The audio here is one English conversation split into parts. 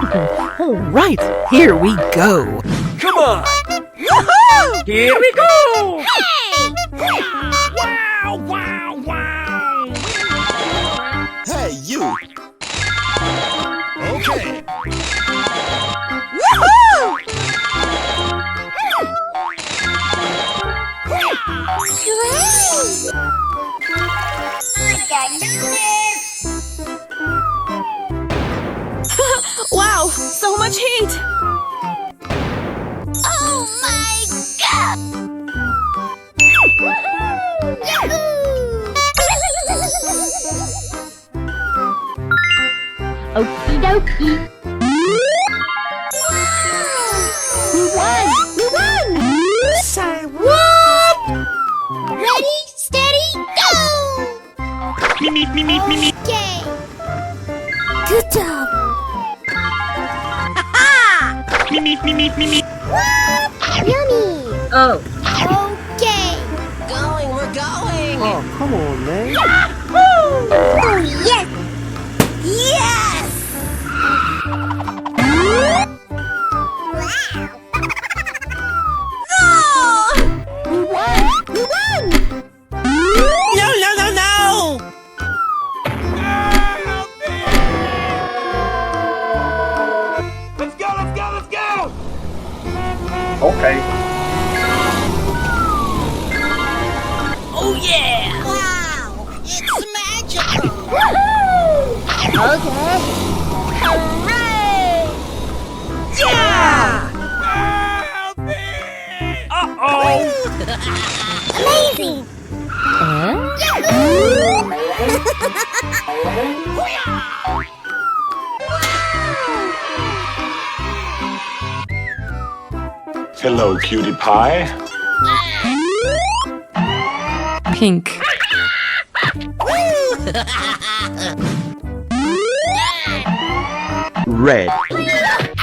All right, here we go. Come on! Woohoo! Here we go! Hey! Wow, wow, wow! Hey, you! Okay. Woohoo! Wow, so much heat! Oh my god! Okie dokie. We won! We won! Say what? Ready, steady, go! Me. Okay. Good job. Me. Yummy. Oh, Okay. We're going. oh, come on, man. Oh yes. Yes. Wow. We won! We won. No! Let's go! Okay. Oh yeah! Wow. It's magical. Okay. Hooray! Yeah! Uh-oh! Amazing. Hello, cutie pie. Pink. Red.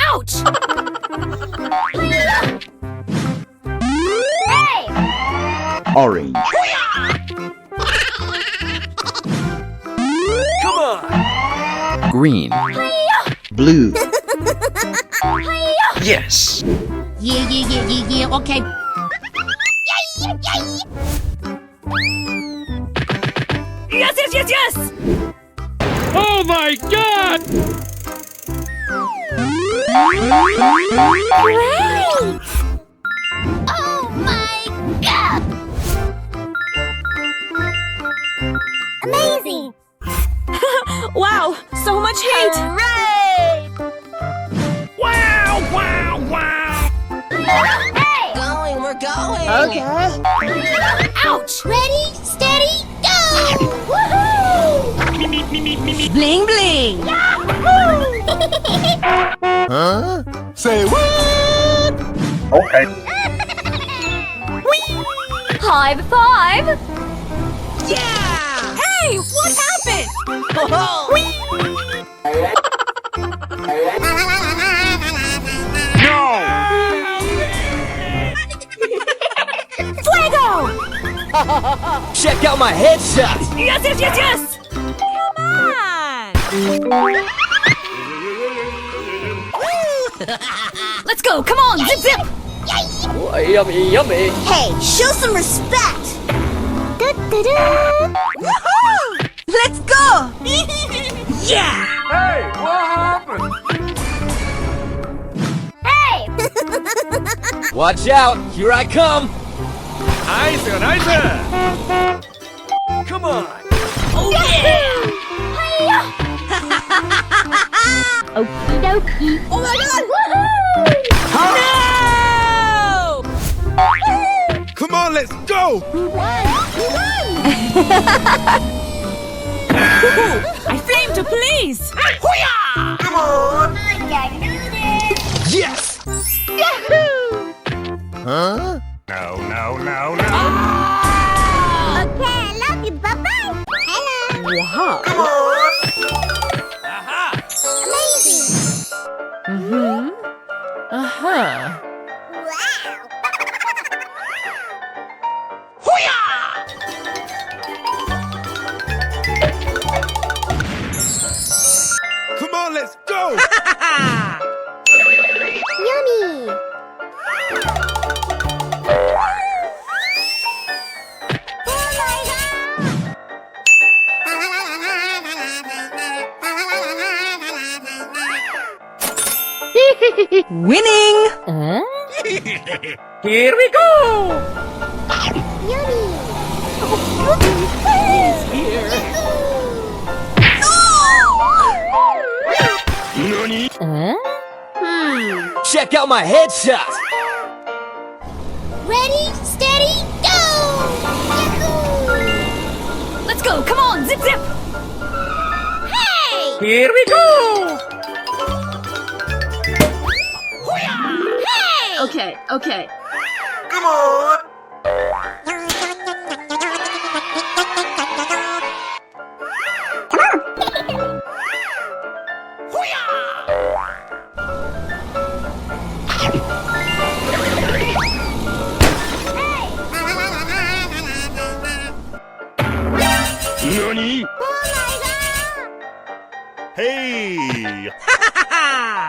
Ouch! Hey! Orange. Come on! Green. Blue. Yes! Yeah, okay. Yes! Oh my God! Great! Oh my god! Amazing! Wow, so much heat! Hooray! Wow! Hey! We're going. Okay. Ouch! Ready, steady, go! Woohoo! Me. Bling bling. Huh? Say what? Okay. High five! Yeah! Hey, what happened? Fuego! Check out my headshot! Yes! Come on! Let's go, come on, zip! Oh, yummy! Hey, show some respect! Woohoo! Let's go! Yeah! Hey, what happened? Hey! Watch out! Here I come! Nice! Come on! Oh yeah! Okie dokie. Oh my god! No! Come on, let's go! We won! I flame to please! Come on! I can do this! Yes! Yahoo! Huh? No. Okay, I love you. Bye-bye. Hello. Wow. Come on. Aha! Amazing. Uh-huh. Wow. Come on, let's go! Yummy! Winning! Here we go! Yummy! He's here! Check out my headshot! Ready, steady, go! Yahoo! Let's go. Come on. Zip, zip. Hey! Here we go! Hey! Okay, okay. Come on! Nani? Oh my god! Hey!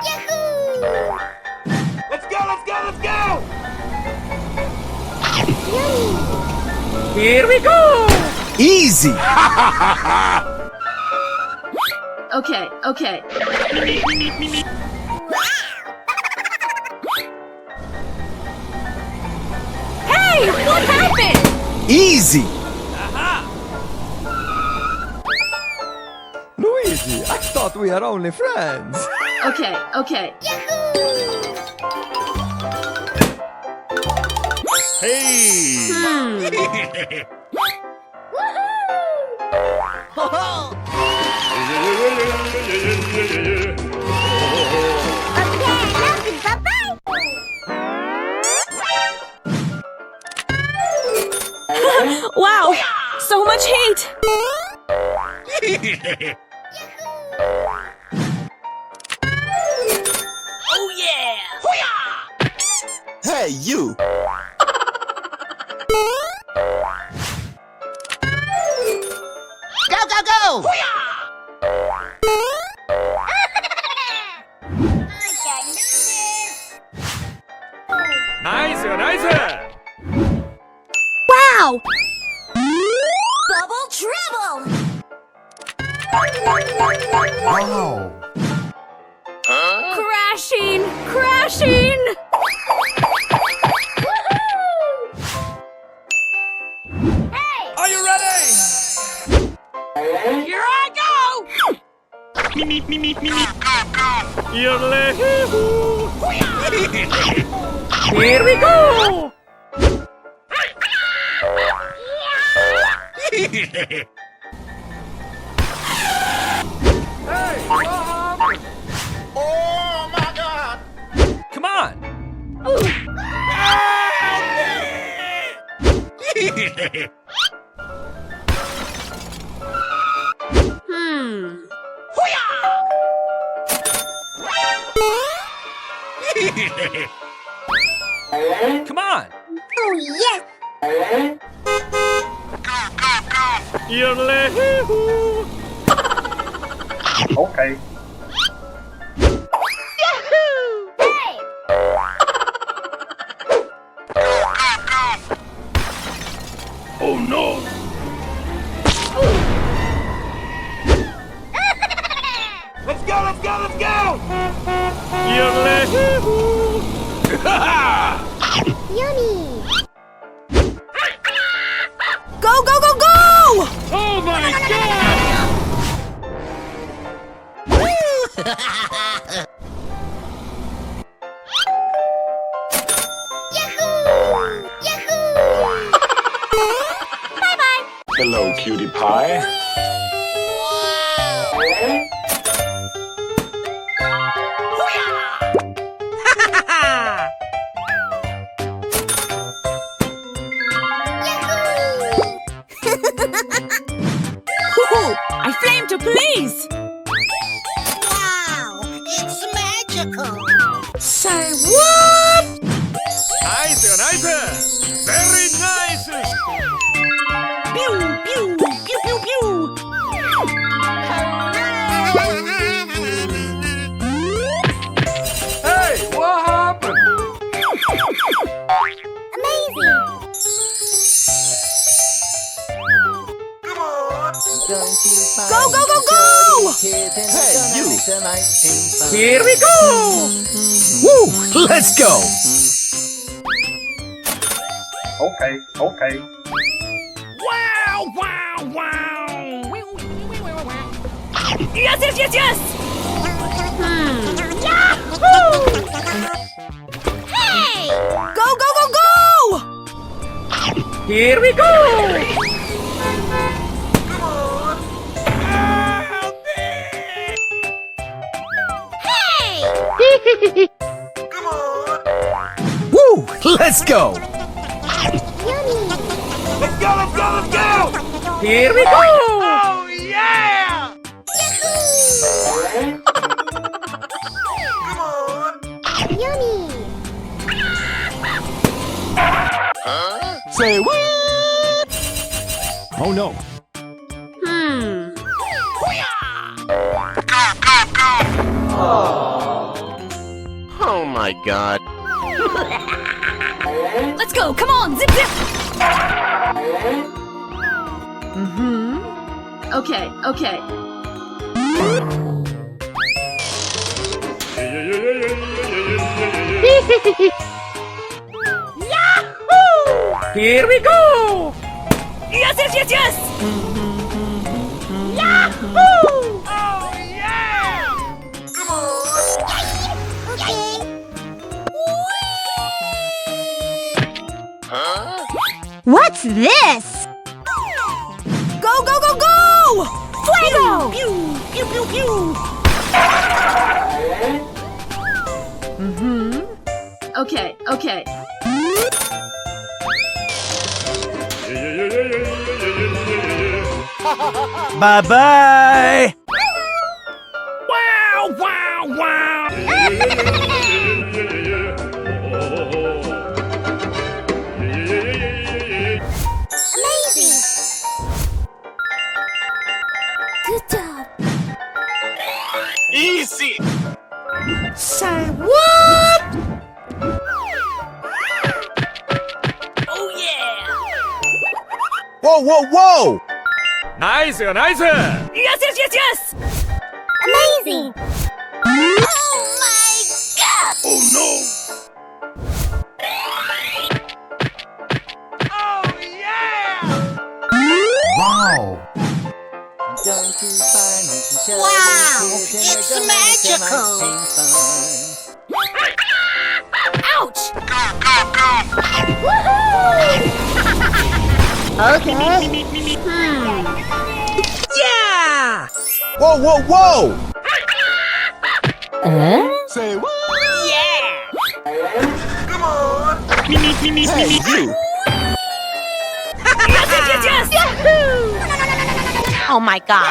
Yahoo! Let's go, let's go, let's go! Yummy! Here we go! Easy. Okay, okay. Hey, what happened? Easy. Luigi, I thought we are only friends. Okay, okay. Hey! Wow, so much heat. Oh yeah! Hey, you. Go, go, go! Nice, nice! Wow! Double trouble! Wow. Crashing, crashing. Are you ready? Here I go! Here we go! Hey, what happened? Oh my god! Come on! Come on! Oh yes! Okay. Hey! Oh no! Let's go, let's go, let's go! Yummy! Go, go, go, go! Oh my god! Yahoo! Yahoo! Bye-bye! Hello, cutie pie. Woohoo! I flame to please. Wow! It's magical! Say what? Nice, nice! Very nice! Pew, pew, pew, pew, pew. Hey! you. Here we go! Woo! Let's go. Okay, okay. Wow, wow, wow! Yes, yes, yes, yes! Yahoo! Hey! Go, go, go, go! Here we go! Hey! Woo! Let's go. Let's go, let's go, let's go! Here we go! Oh, yeah! Yummy! Say what? Oh no. Oh my god. Let's go! Come on! Zip, zip! Okay, okay. Here we go! Yes, yes, yes, yes! Yahoo! Oh, yeah! What's this? Go, go, go, go! Fuego! Pew, pew, pew, pew! Okay, okay. Bye bye. Wow, wow, wow! Amazing! Good job! Easy. Say what? Oh yeah! Whoa, whoa, whoa. 나이스, 나이스! Yes, yes, yes, yes! Amazing! Oh my god! Oh no. Oh, yeah! Wow. Wow! It's magical! Ouch! Okay. Yeah! Whoa, whoa, whoa. Say what? Yeah! Hey, you. Yes, yes, yes, yes! Yahoo! Oh my god!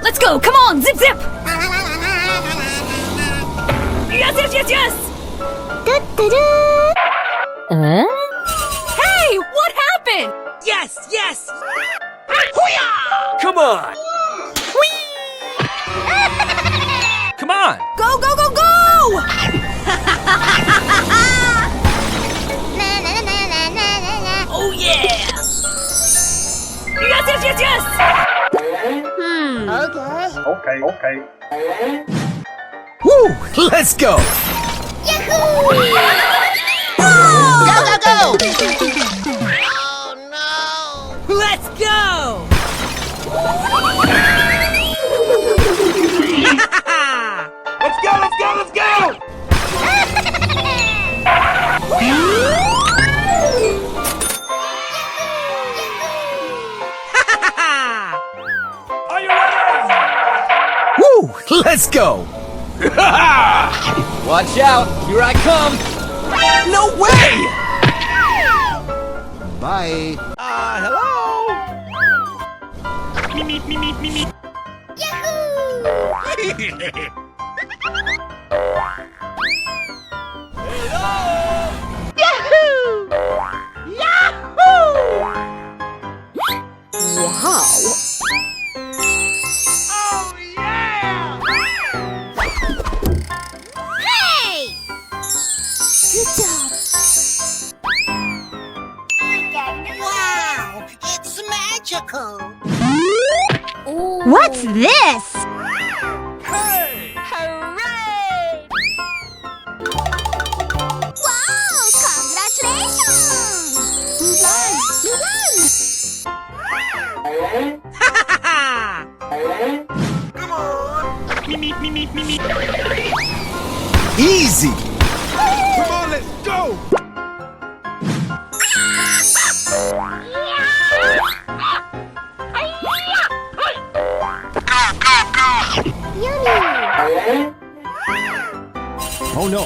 Let's go! Come on! Zip, zip! Yes, yes, yes, yes! Hey! What happened? Yes, yes! Come on! Come on! Go, go, go, go! Oh yeah! Yes, yes, yes, yes! Okay. Okay, okay. Woo! Let's go. Yahoo! Go, go, go! Oh no! Let's go! Let's go, let's go, let's go! Are you ready? Woo! Let's go. Watch out! Here I come! No way. Bye. Hello! Oh, yeah! Hey! Good job! Wow! It's magical! Ooh! What's this? Hey! Hooray! Wow! Congratulations! Easy. Come on, let's go! Oh no.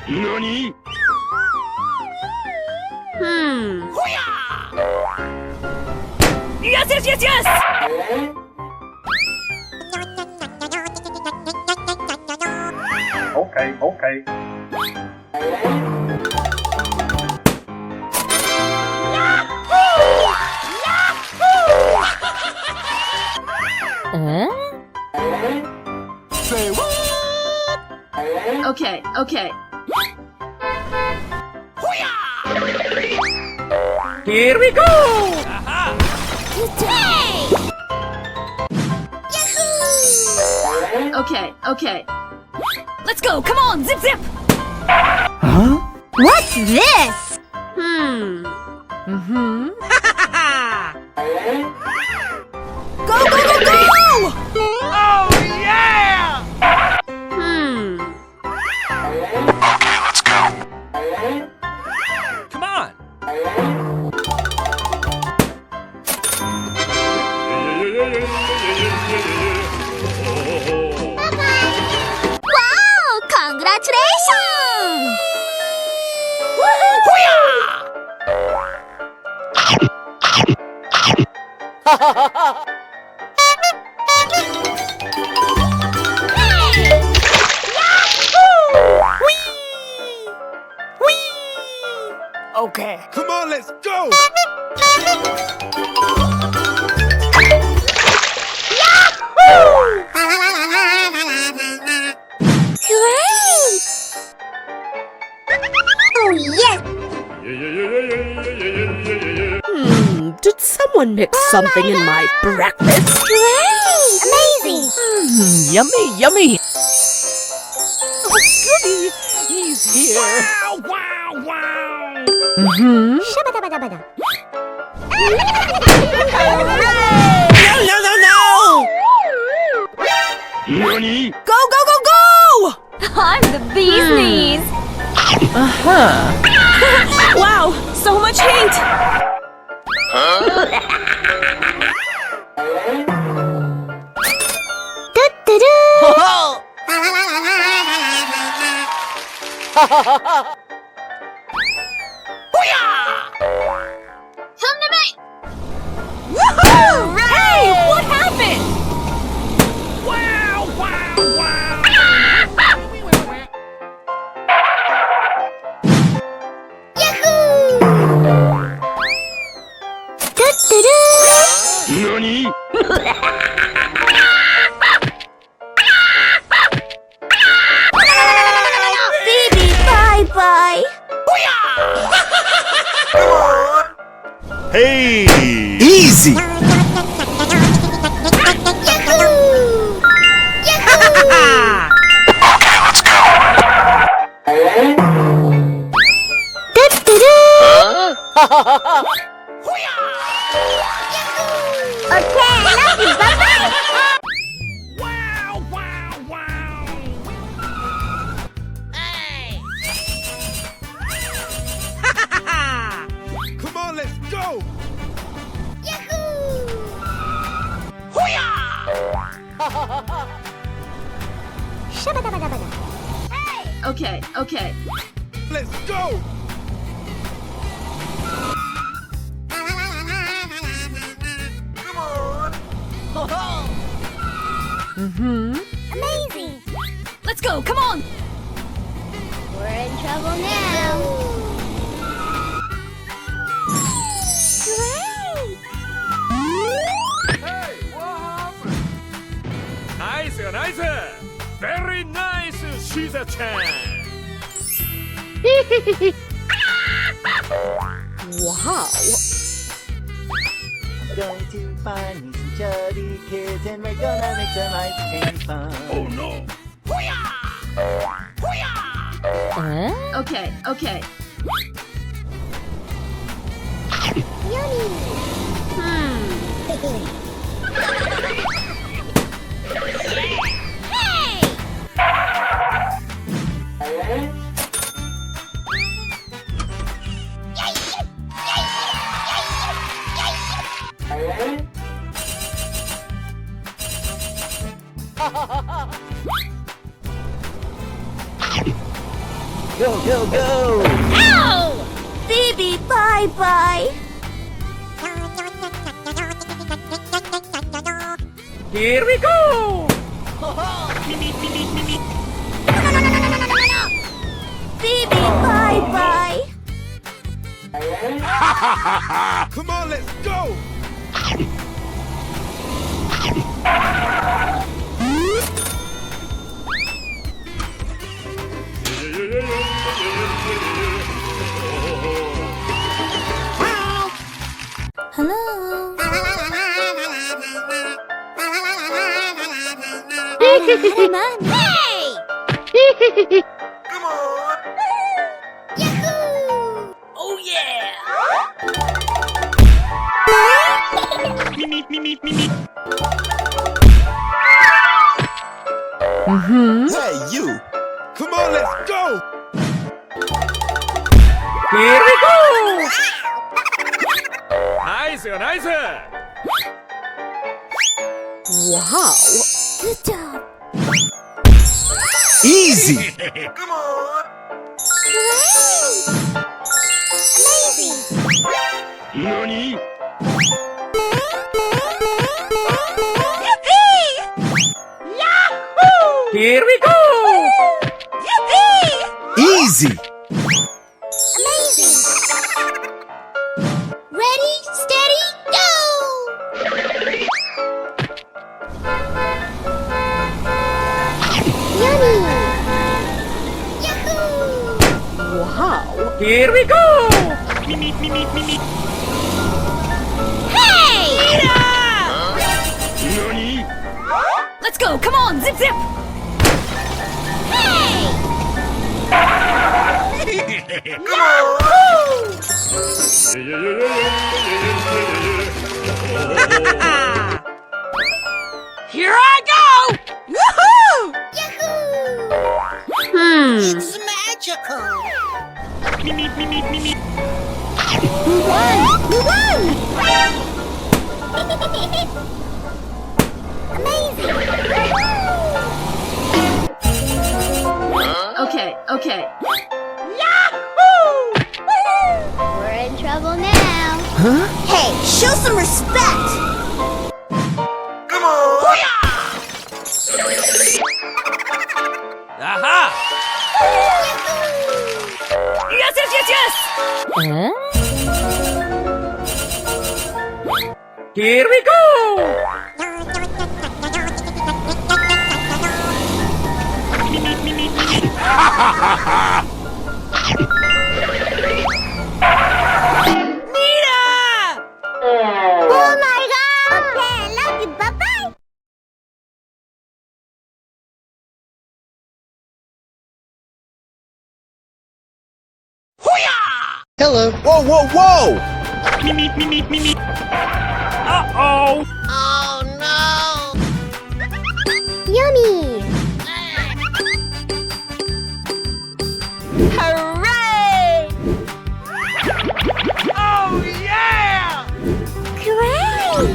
Nani? Yes, yes, yes, yes! Okay. Say what? Okay, okay. Here we go! Okay, okay. Let's go, come on, zip zip! Huh? What's this? Go, go, go, go! Oh, yeah! Come on! Wow! Congratulations! Okay. Come on, let's go! Great! Oh, yes! Did someone mix something in my breakfast? Great! Amazing! Yummy, yummy! Oh, goody! He's here! Wow, wow, wow! Shabba-dabba-dabba-da. Nani? Go, go, go, go! I'm the bee's knees! Wow, so much heat! Come to me! Hey, what happened? Wow, wow, wow! Nani? Baby, bye-bye! Hey! Easy. Okay, love you, bye-bye! Wow, wow, wow! Come on, let's go! Shabba-dabba-dabba-da. Okay, okay. Let's go! Amazing! Let's go, come on! We're in trouble now. Great! Hey, what happened? Nice, nice! Very nice, Shiza-chan! Wow. Going to find me some chubby kids and we're gonna make some ice cream fun. Oh no! Okay, okay. Go, go, go! Ow! Baby, bye-bye. Here we go! Baby, bye-bye. Come on, let's go! Hello. Hey! Come on. Yahoo! Oh yeah! Hey, you! Come on, let's go! Here we go! ナイスよナイス Wow. Good job. Easy! Come on! Amazing. NANI?! Here we go! Easy! Amazing. Ready, steady, go! Yummy. Yahoo! Wow. Here we go! Hey! NANI?! Let's go! Come on! Zip zip! Hey! Here I go! Woohoo! Yahoo! It's magical. We won! We won! Amazing! Okay, okay. We're in trouble now. Huh? Hey, show some respect. Come on! Aha! Yes, yes, yes, yes! Here we go! Oh my god! Okay, I love you. Bye-bye. Hello! Whoa, whoa, whoa! Uh-oh! Oh no! Yummy! Hooray! Oh yeah! Great!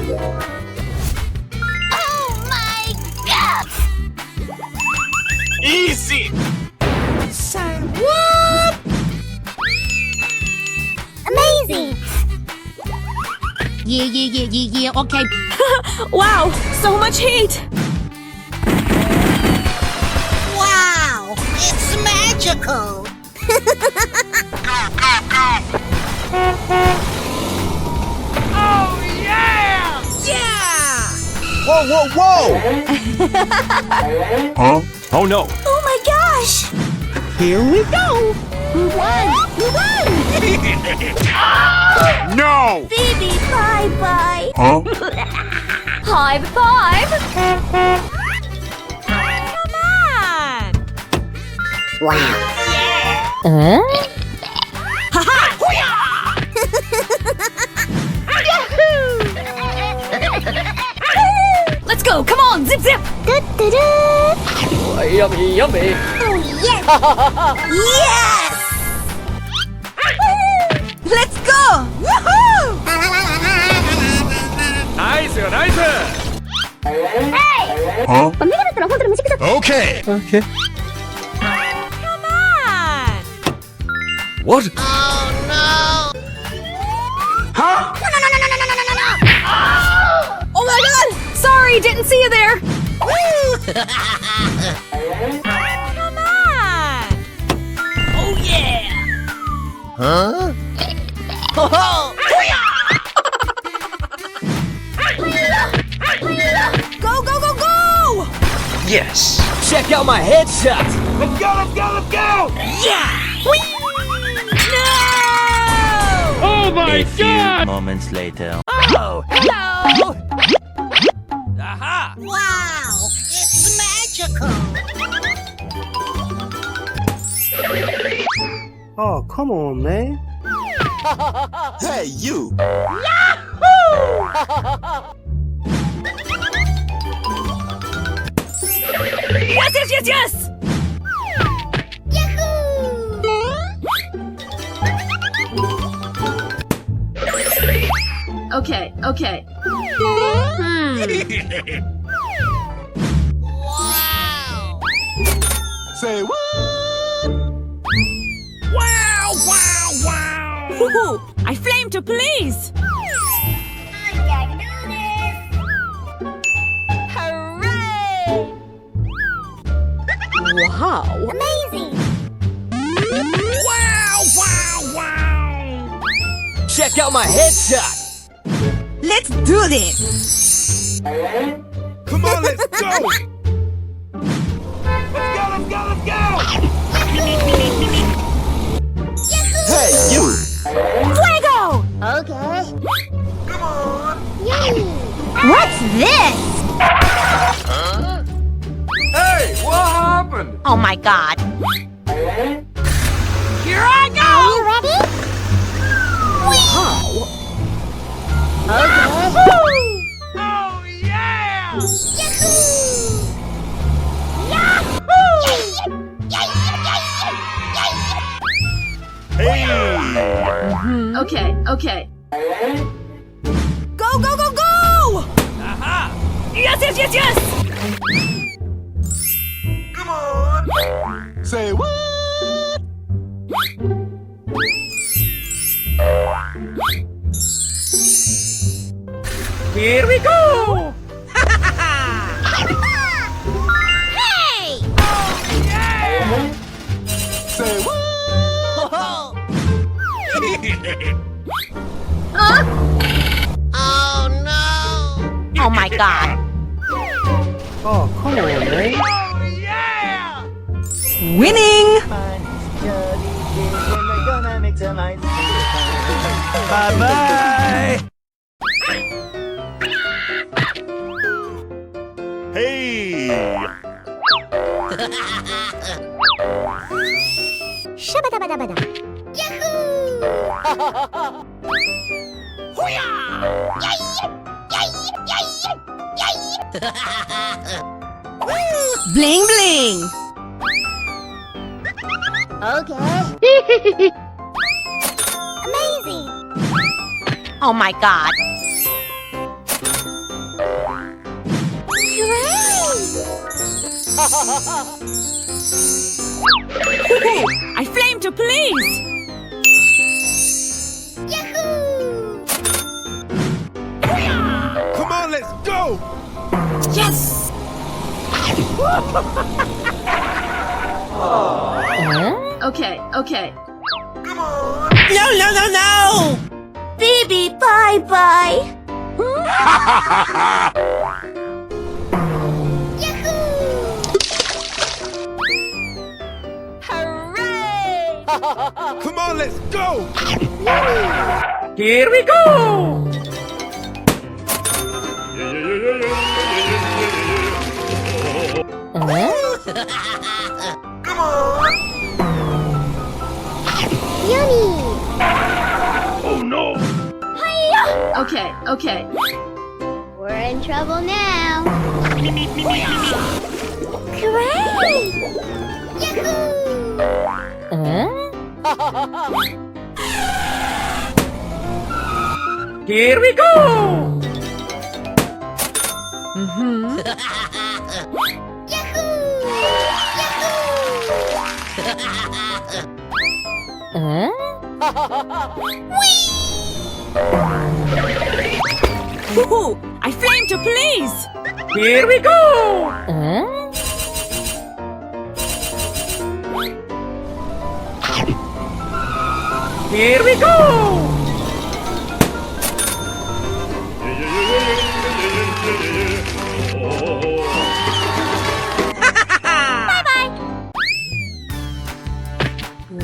Oh my god! Easy! Sir, what? Amazing! Yeah, okay. Wow, so much heat! Wow! It's magical! Oh yeah! Yeah! Whoa, whoa, whoa! Huh? Oh no! Oh my gosh! Here we go! We won! We won! High five! Come on! Wow. Let's go! Come on! Zip zip! Oh, yummy, yummy. Oh, yes! Yes! Let's go! Woohoo! ナイスよナイス Okay. Okay. Come on! What? Oh my god! Sorry, didn't see you there! Come on! Oh yeah! Huh? Go, go, go, go! Yes. Check out my headshot. Let's go let's go let's go Yeah! Whee! No! Oh my god! Moments later. Oh, hello! Aha Wow! It's magical! Oh, come on, man. Hey, you. Yes, yes, yes, yes! Okay, okay. Say what? Wow wow wow Woohoo! I flame to police! I can do this! Hooray! Wow. Amazing! wow wow wow Check out my headshot. Let's do this! Come on, let's go. let's go let's go Hey, you. Fuego! Okay. Come on! Yummy! What's this? Hey what happened Oh my god! Here I Are go! you ready? Wow. Okay. oh yeah Okay, okay. Go, go, go, go! Aha Yes, yes, yes, yes! Say what? Here we go. Hey! Say what? Oh no! Oh my god. Oh, come on, man. oh yeah Winning! Dirty kids, and we're gonna make some ice cream. bye bye Hey. Shabba-dabba-dabba-da. Yahoo! Bling bling! Okay. Amazing! Oh my god. Woohoo! I flame to police! Yahoo! Come on, let's go. Yes! Okay, okay. No, no, no, no! Baby, bye-bye! Hooray! Come on, let's go. Here we go. Yummy! Oh no! Okay, okay. We're in trouble now. Great! Yahoo! Here we go! Woohoo! I flame to please! Here we go! Here we go!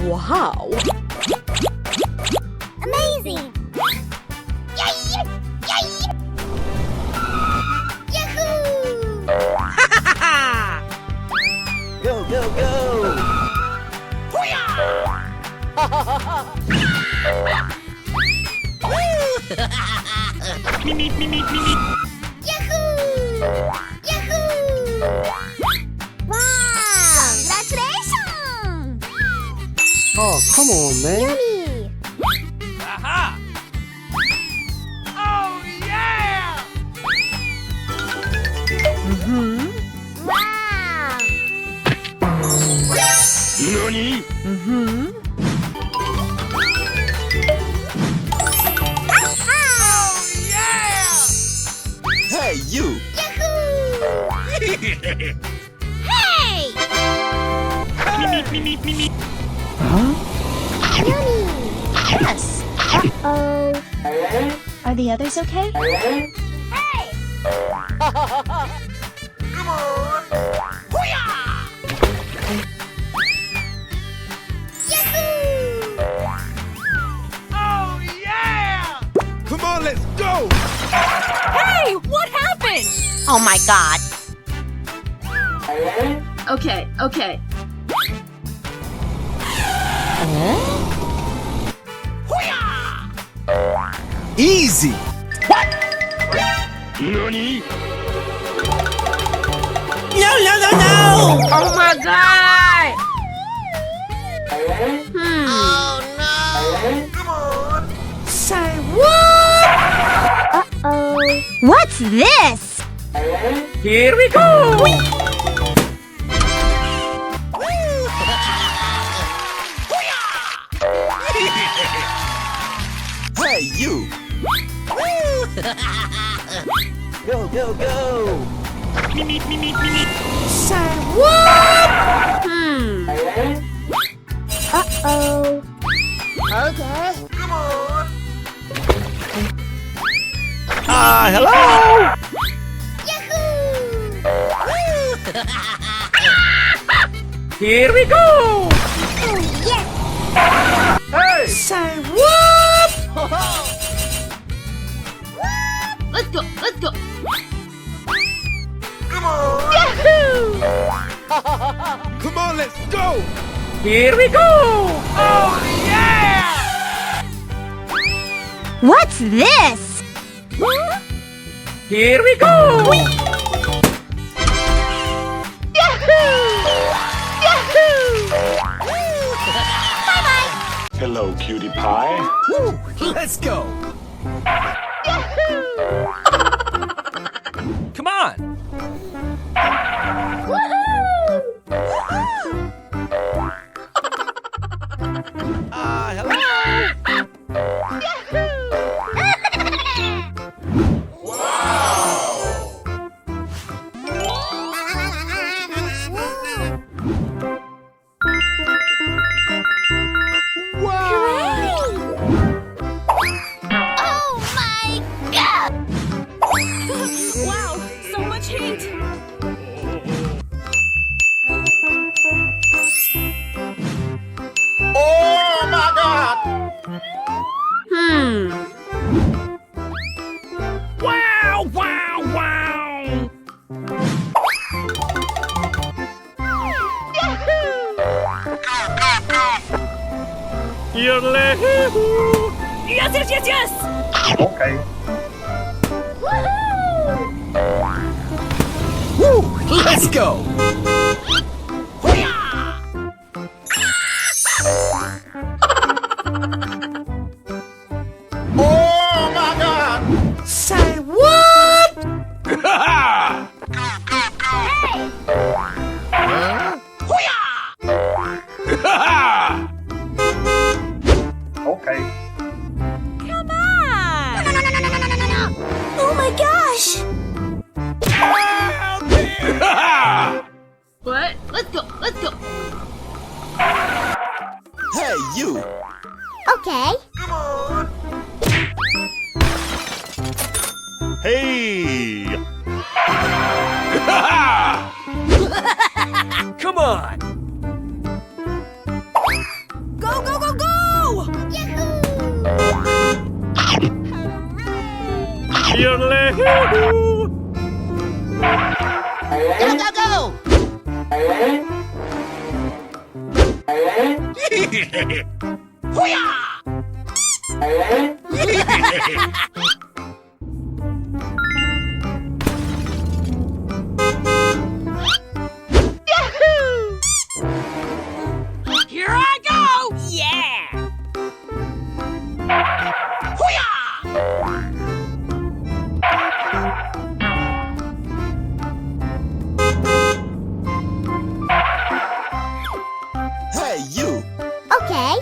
Wow. Amazing! Yay! Yahoo! Go, go, go! Yahoo! Yahoo! Wow! Congratulations! Oh, come on, man. Yummy! Aha! Oh yeah! Wow! Nani? Oh yeah! Hey, you! Yahoo! Hey! Yummy! Yes! Uh-oh. Are the others okay? Hey! Come on! Yahoo! Oh yeah! Come on, let's go! Hey! What happened? Oh my god. Okay, okay. Easy! Nani? Oh my god! Uh-oh. What's this? Here we go! Hey, you! Go, go, go! Uh-oh. Okay. Hello! Yahoo! Here we go! Oh, yes! Hey! Let's go, let's go! Yahoo! Come on, let's go! Here we go! Oh yeah! What's this? Here we go! Yahoo! Yahoo! Bye-bye! Hello, cutie pie. Woo! Let's go! Yahoo! Come on! Woohoo! Hello! Oh my god! Wow, so much heat! Oh my god! Wow, wow, wow! Yes, yes, yes, yes! Okay. Woo! Let's go! Oh my God! Say what? Okay. Come on! Oh my gosh! What? Let's go, let's go! Hey, you! Okay. Hey! Come on! Go, go, go, go! Go, go, go! Here I go! Yeah! Hey, you! Okay.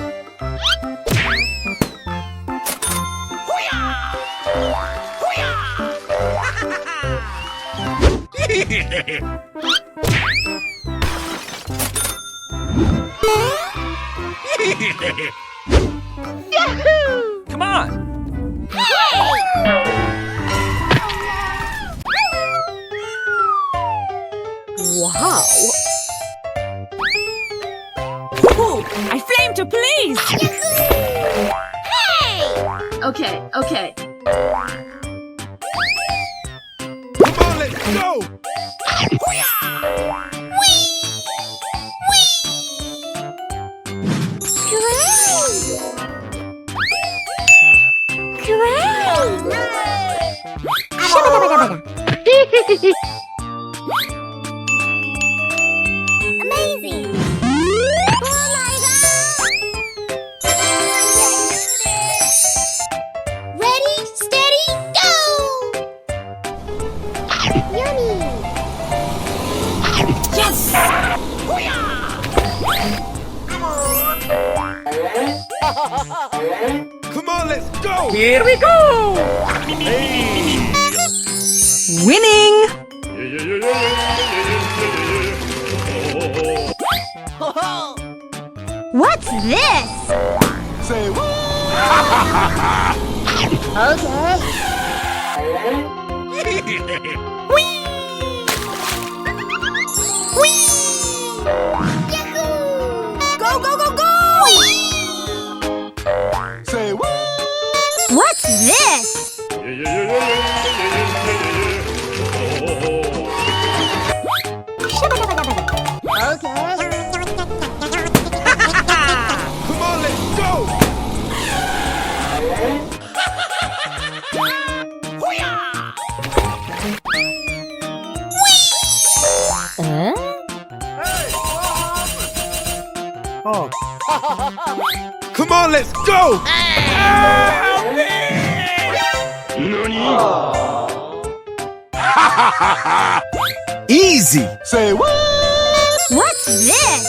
Come on! Wow. Whoa! I flame to please! Okay, okay. Come on, let's go! Amazing! Oh my god! Ready, steady, go! Yummy! Yes! Come on, let's go! Here we go! Winning! What's this? Say what? Go, go, go, go! Say what? What's this? Come on, let's go! Oh. Come on, let's go! Easy! Say what? What's this?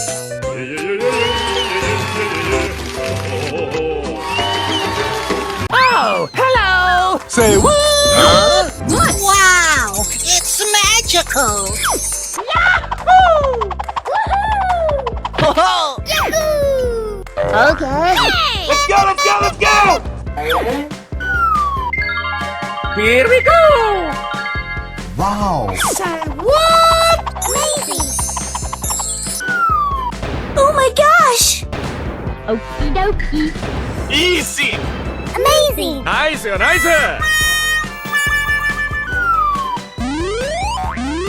Oh, hello! Say what? What? Wow! It's magical! Yahoo! Okay. Let's go, let's go, let's go! Here we go! Wow! Say what? Amazing! Oh my gosh! Okie dokie. Easy! Amazing! Nice, nice!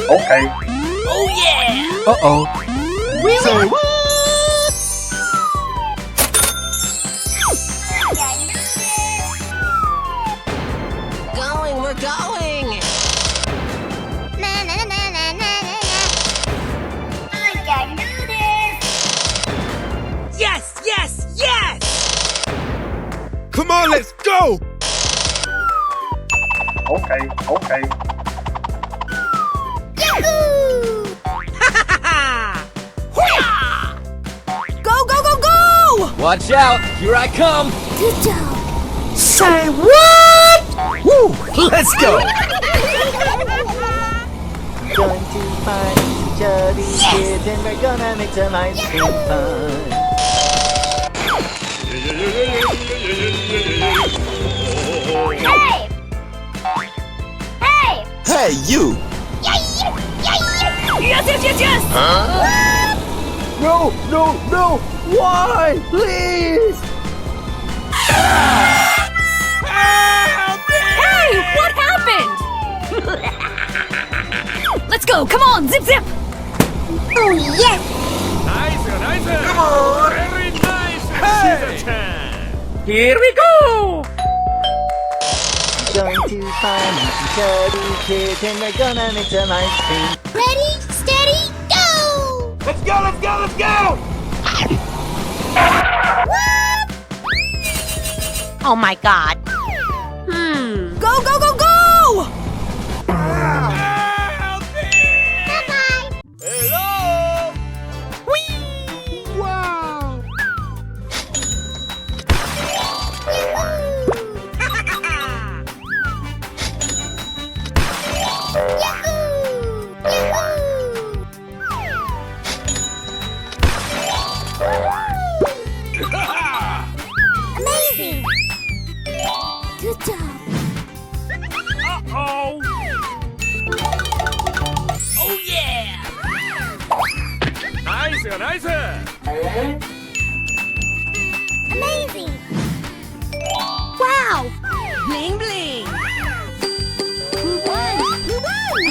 Okay. Oh yeah! Uh-oh. Say what? Come on, let's go! Okay, okay. Yahoo! Go, go, go, go! Watch out! Here I come! Good job. Say what? Woo! Let's go! Going to find some chubby kids and we're gonna make some ice cream fun. Hey! Hey! Hey, you! Yes, yes, yes, yes! No, no, no! Why? Please! Hey, what happened? Let's go, come on, zip, zip! Oh, yes! Nice, nice. Come on. Very nice. Hey. Here we go! Going to find some chubby kids and we're gonna make some ice cream. Ready, steady, go! Let's go, let's go, let's go! Oh my god. Go, go, go, go! Bye-bye. Hello! Wow! Amazing! Good job. Uh-oh. Oh yeah! Nice, nice. Amazing! Wow! Bling, bling! We won! We won!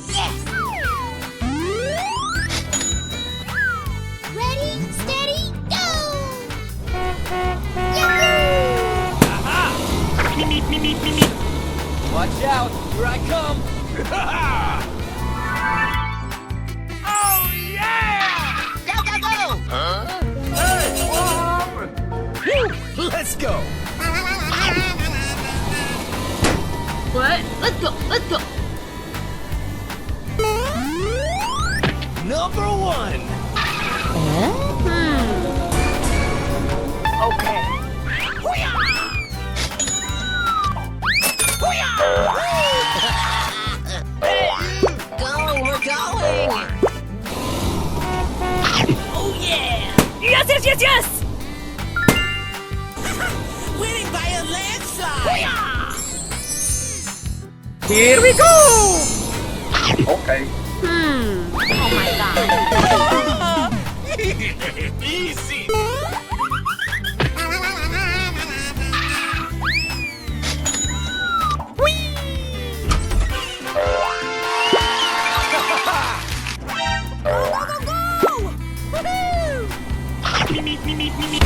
Yes! Ready, steady, go! Yahoo! Me, me, me, me, me. Watch out! Here I come! Oh, yeah! Go, go, go! Hey, whoa! Let's go! What? Let's go, let's go! Number one! Okay. Going, we're going! Oh yeah! Yes, yes, yes, yes! Winning by a landslide! Here we go! Okay. Oh my god! Easy! Me, me, me, me, me, me.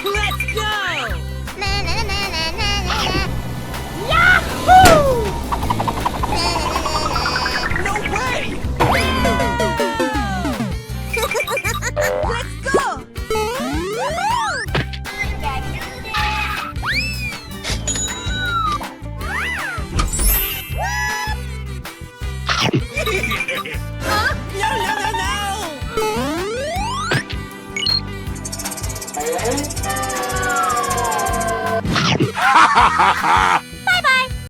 Let's go! Na na na na na na. Yahoo! No way! Let's go!